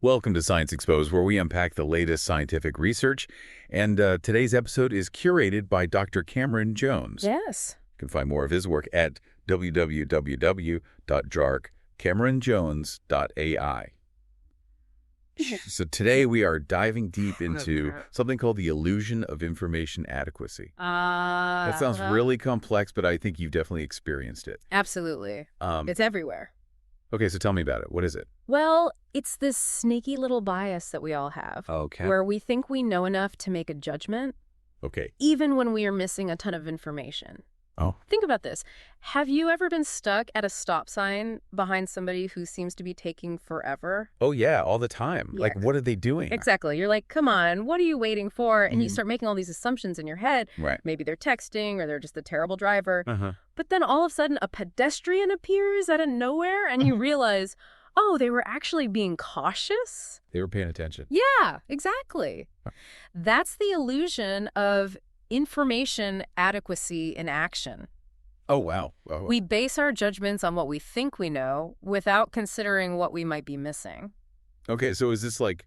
Welcome to Science Exposed, where we unpack the latest scientific research. And today's episode is curated by Dr. Cameron Jones. Yes. You can find more of his work at www.jarkcameronjones.ai. So today we are diving deep into something called the illusion of information adequacy. That sounds really complex, but I think you've definitely experienced it. Absolutely. It's everywhere. Okay, so tell me about it. What is it? Well, it's this sneaky little bias that we all have. Okay. Where we think we know enough to make a judgment, Okay. even when we are missing a ton of information. Oh. Think about this. Have you ever been stuck at a stop sign behind somebody who seems to be taking forever? Oh, yeah, all the time. Yeah. Like, what are they doing? Exactly. You're like, come on, what are you waiting for? And you start making all these assumptions in your head. Right. Maybe they're texting or they're just a terrible driver. Uh-huh. But then all of a sudden a pedestrian appears out of nowhere and you realize, oh, they were actually being cautious? They were paying attention. Yeah, exactly. That's the illusion of information adequacy in action. Oh, wow. Oh. We base our judgments on what we think we know without considering what we might be missing. Okay, so is this like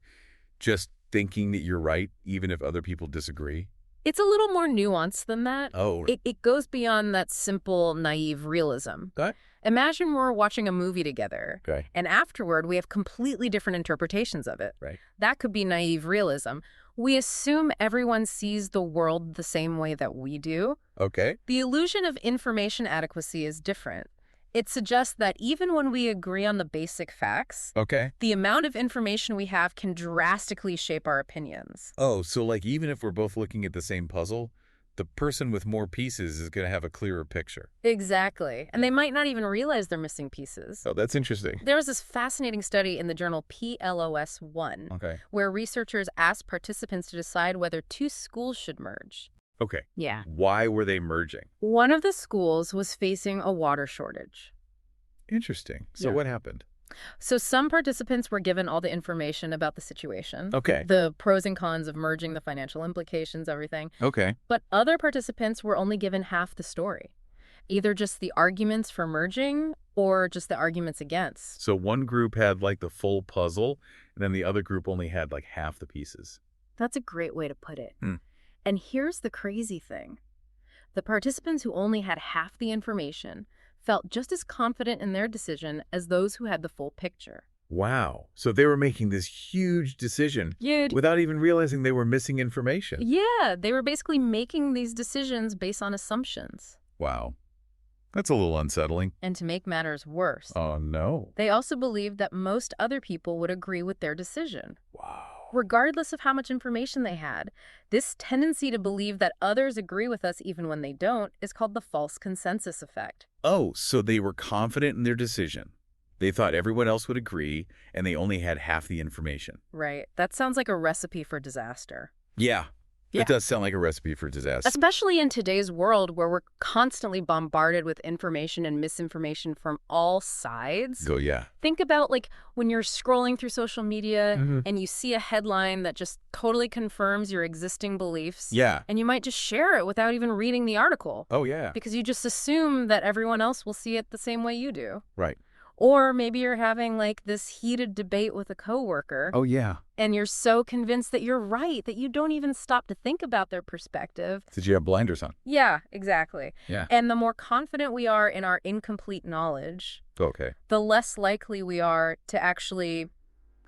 just thinking that you're right, even if other people disagree? It's a little more nuanced than that. Oh. It goes beyond that simple, naive realism. Okay. Imagine we're watching a movie together, Okay. and afterward we have completely different interpretations of it. Right. That could be naive realism. We assume everyone sees the world the same way that we do. Okay. The illusion of information adequacy is different. It suggests that even when we agree on the basic facts, Okay. the amount of information we have can drastically shape our opinions. Oh, so like even if we're both looking at the same puzzle, the person with more pieces is going to have a clearer picture. Exactly. And they might not even realize they're missing pieces. Oh, that's interesting. There was this fascinating study in the journal PLOS1 Okay. where researchers asked participants to decide whether two schools should merge. Okay. Yeah. Why were they merging? One of the schools was facing a water shortage. Interesting. So Yeah. what happened? So some participants were given all the information about the situation. Okay. The pros and cons of merging, the financial implications, everything. Okay. But other participants were only given half the story. Either just the arguments for merging or just the arguments against. So one group had like the full puzzle, and then the other group only had like half the pieces. That's a great way to put it. Hmm. And here's the crazy thing. The participants who only had half the information felt just as confident in their decision as those who had the full picture. Wow. So they were making this huge decision without even realizing they were missing information. Yeah, they were basically making these decisions based on assumptions. Wow. That's a little unsettling. And to make matters worse, Oh, no. they also believed that most other people would agree with their decision. Wow. Regardless of how much information they had, this tendency to believe that others agree with us even when they don't is called the false consensus effect. Oh, so they were confident in their decision. They thought everyone else would agree, and they only had half the information. Right. That sounds like a recipe for disaster. Yeah. Yeah. It does sound like a recipe for disaster. Especially in today's world where we're constantly bombarded with information and misinformation from all sides. Yeah. Think about like when you're scrolling through social media Mhm. and you see a headline that just totally confirms your existing beliefs. Yeah. And you might just share it without even reading the article. Oh, yeah. Because you just assume that everyone else will see it the same way you do. Right. Or maybe you're having like this heated debate with a coworker Oh, yeah. and you're so convinced that you're right that you don't even stop to think about their perspective. Did you have blinders on? Yeah, exactly. Yeah. And the more confident we are in our incomplete knowledge, Okay. the less likely we are to actually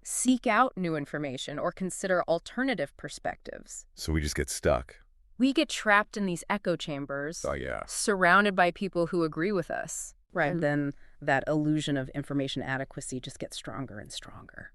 seek out new information or consider alternative perspectives. So we just get stuck. We get trapped in these echo chambers, Oh, yeah. surrounded by people who agree with us. Right. And then that illusion of information adequacy just gets stronger and stronger.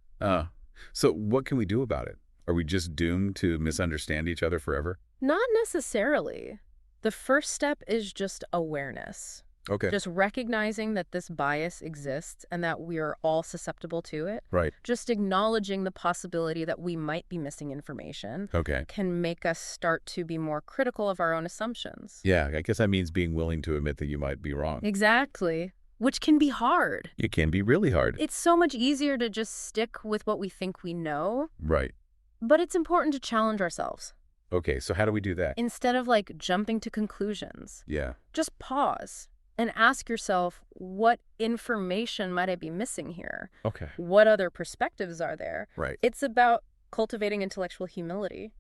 So what can we do about it? Are we just doomed to misunderstand each other forever? Not necessarily. The first step is just awareness. Okay. Just recognizing that this bias exists and that we are all susceptible to it. Right. Just acknowledging the possibility that we might be missing information Okay. can make us start to be more critical of our own assumptions. Yeah, I guess that means being willing to admit that you might be wrong. Exactly. Which can be hard. It can be really hard. It's so much easier to just stick with what we think we know, Right. but it's important to challenge ourselves. Okay, so how do we do that? Instead of like jumping to conclusions, Yeah. just pause and ask yourself, what information might I be missing here? Okay. What other perspectives are there? Right. It's about cultivating intellectual humility,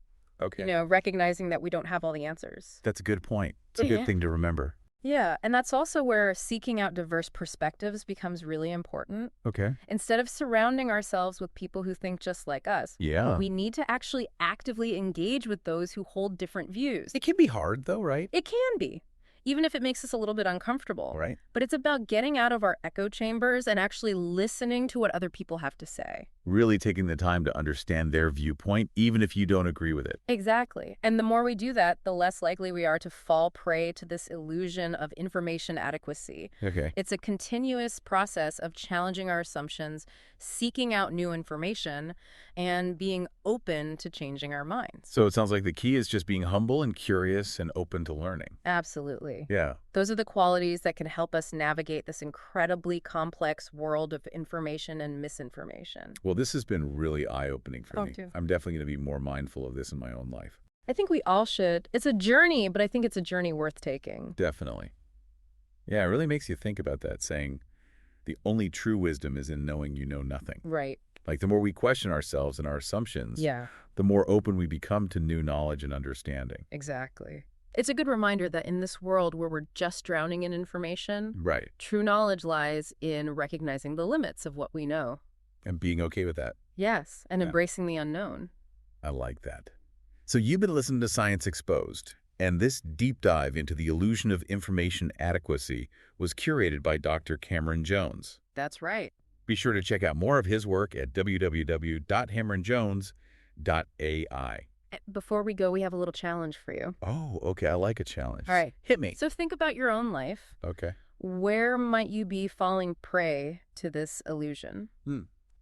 Okay. recognizing that we don't have all the answers. That's a good point. It's a good thing to remember. Yeah, and that's also where seeking out diverse perspectives becomes really important. Okay. Instead of surrounding ourselves with people who think just like us, Yeah. we need to actually actively engage with those who hold different views. It can be hard, though, right? It can be, even if it makes us a little bit uncomfortable. Right. But it's about getting out of our echo chambers and actually listening to what other people have to say. Really taking the time to understand their viewpoint, even if you don't agree with it. Exactly. And the more we do that, the less likely we are to fall prey to this illusion of information adequacy. Okay. It's a continuous process of challenging our assumptions, seeking out new information, and being open to changing our minds. So it sounds like the key is just being humble and curious and open to learning. Absolutely. Yeah. Those are the qualities that can help us navigate this incredibly complex world of information and misinformation. Well, this has been really eye-opening for me. Too. I'm definitely going to be more mindful of this in my own life. I think we all should. It's a journey, but I think it's a journey worth taking. Definitely. Yeah, it really makes you think about that, saying the only true wisdom is in knowing you know nothing. Right. Like the more we question ourselves and our assumptions, Yeah, the more open we become to new knowledge and understanding. exactly. It's a good reminder that in this world where we're just drowning in information, Right. true knowledge lies in recognizing the limits of what we know. And being okay with that. Yes, and Yeah. embracing the unknown. I like that. So you've been listening to Science Exposed, and this deep dive into the illusion of information adequacy was curated by Dr. Cameron Jones. That's right. Be sure to check out more of his work at www.cameronjones.ai. Before we go, we have a little challenge for you. Oh, okay. I like a challenge. All right. Hit me. So think about your own life. Okay. Where might you be falling prey to this illusion?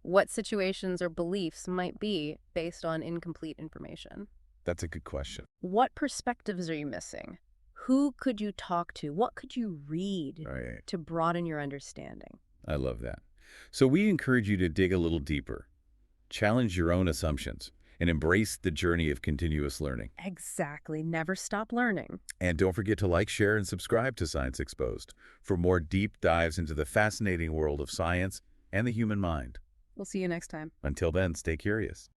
What situations or beliefs might be based on incomplete information? That's a good question. What perspectives are you missing? Who could you talk to? What could you read Right. to broaden your understanding? I love that. So we encourage you to dig a little deeper, challenge your own assumptions, and embrace the journey of continuous learning. Exactly. Never stop learning. And don't forget to like, share, and subscribe to Science Exposed for more deep dives into the fascinating world of science and the human mind. We'll see you next time. Until then, stay curious.